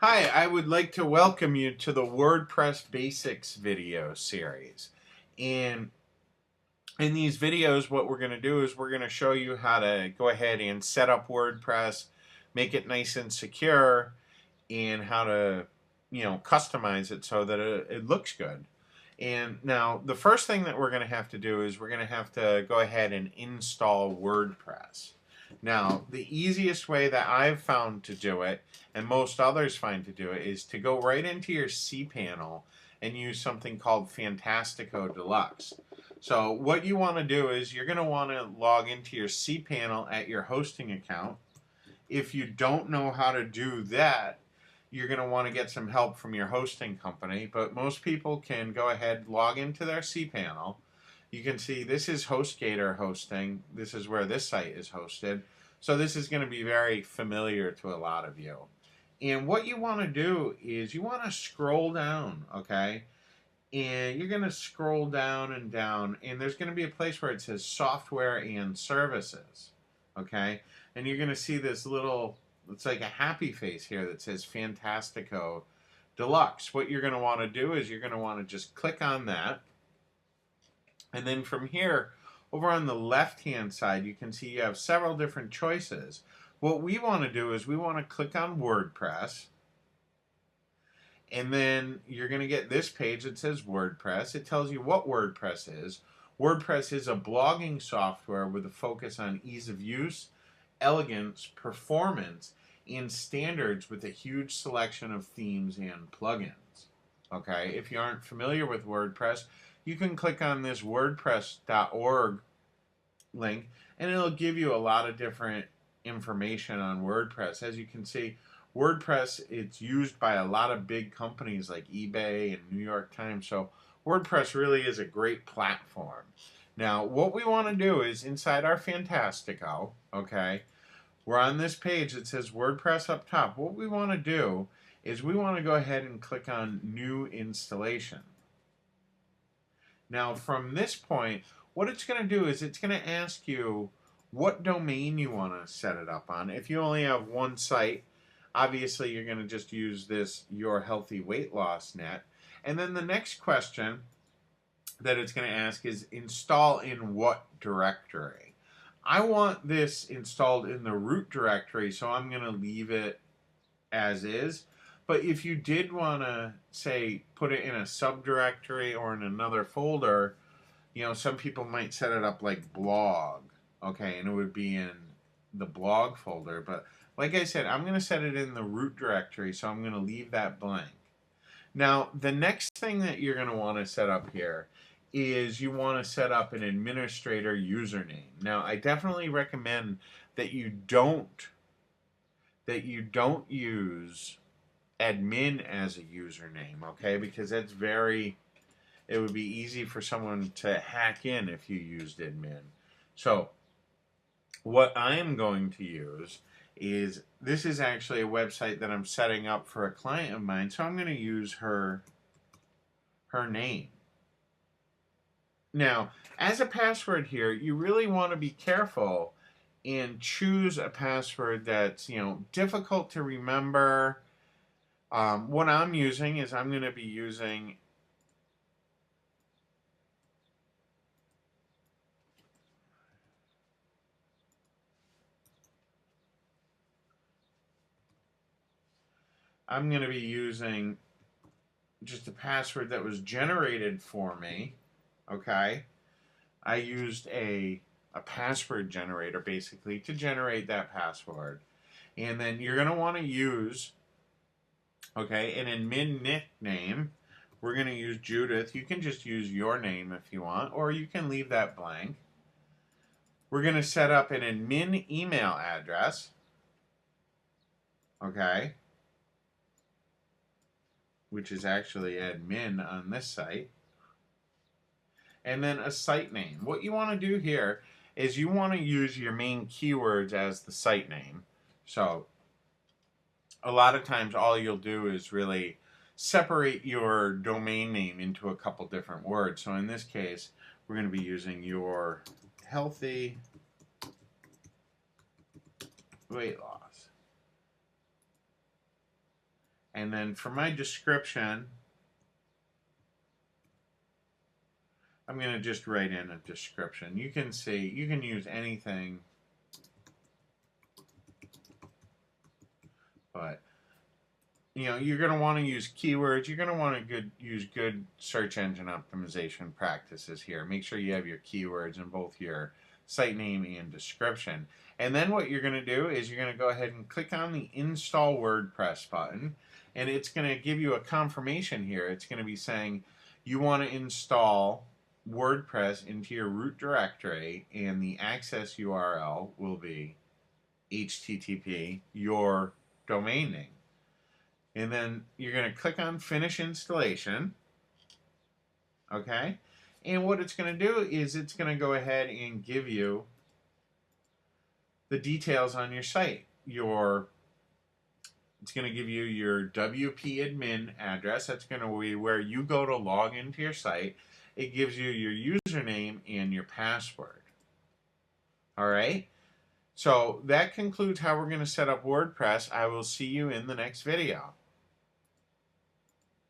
Hi, I would like to welcome you to the WordPress Basics video series. And in these videos, what we're going to do is we're going to show you how to go ahead and set up WordPress, make it nice and secure, and how to, customize it so that it looks good. And now the first thing that we're going to have to do is we're going to have to go ahead and install WordPress. Now, the easiest way that I've found to do it, and most others find to do it, is to go right into your cPanel and use something called Fantastico Deluxe. So what you want to do is you're going to want to log into your cPanel at your hosting account. If you don't know how to do that, you're going to want to get some help from your hosting company, but most people can go ahead, log into their cPanel. You can see this is HostGator hosting. This is where this site is hosted. So this is going to be very familiar to a lot of you. And what you want to do is you want to scroll down, okay? And you're going to scroll down, and there's going to be a place where it says Software and Services, okay? And you're going to see this little, it's like a happy face here that says Fantastico Deluxe. What you're going to want to do is you're going to want to just click on that. And then from here, over on the left-hand side, you can see you have several different choices. What we want to do is we want to click on WordPress. And then you're going to get this page that says WordPress. It tells you what WordPress is. WordPress is a blogging software with a focus on ease of use, elegance, performance, and standards with a huge selection of themes and plugins. Okay, if you aren't familiar with WordPress, you can click on this WordPress.org link and it'll give you a lot of different information on WordPress. As you can see, WordPress, it's used by a lot of big companies like eBay and New York Times, so WordPress really is a great platform. Now, what we want to do is inside our Fantastico, okay, we're on this page that says WordPress up top. What we want to do is we want to go ahead and click on New Installation. Now, from this point, what it's going to do is it's going to ask you what domain you want to set it up on. If you only have one site, obviously you're going to just use this Your Healthy Weight Loss Net. And then the next question that it's going to ask is install in what directory? I want this installed in the root directory, so I'm going to leave it as is. But if you did want to, say, put it in a subdirectory or in another folder, some people might set it up like blog, okay, and it would be in the blog folder. But like I said, I'm going to set it in the root directory, so I'm going to leave that blank. Now, the next thing that you're going to want to set up here is you want to set up an administrator username. Now, I definitely recommend that you don't use admin as a username, okay? Because it would be easy for someone to hack in if you used admin. So what I am going to use is, this is actually a website that I'm setting up for a client of mine, so I'm going to use her name. Now, as a password here, you really want to be careful and choose a password that's, difficult to remember. What I'm using is I'm going to be using just a password that was generated for me, okay? I used a password generator basically to generate that password. And then you're going to want to use, okay, an admin nickname. We're going to use Judith. You can just use your name if you want, or you can leave that blank. We're going to set up an admin email address, okay, which is actually admin on this site. And then a site name. What you want to do here is you want to use your main keywords as the site name. So a lot of times all you'll do is really separate your domain name into a couple different words. So in this case, we're going to be using Your Healthy Weight Loss And then for my description, I'm going to just write in a description. You can see, you can use anything, but you know, you're going to want to use keywords. You're going to want to use good search engine optimization practices here. Make sure you have your keywords in both your site name and description. And then what you're going to do is you're going to go ahead and click on the Install WordPress button, and it's going to give you a confirmation here. It's going to be saying you want to install WordPress into your root directory, and the access URL will be HTTP, your domain name. And then you're going to click on Finish Installation. Okay? And what it's going to do is it's going to go ahead and give you the details on your site. It's going to give you your WP admin address. That's going to be where you go to log into your site. It gives you your username and your password. All right? So that concludes how we're going to set up WordPress. I will see you in the next video.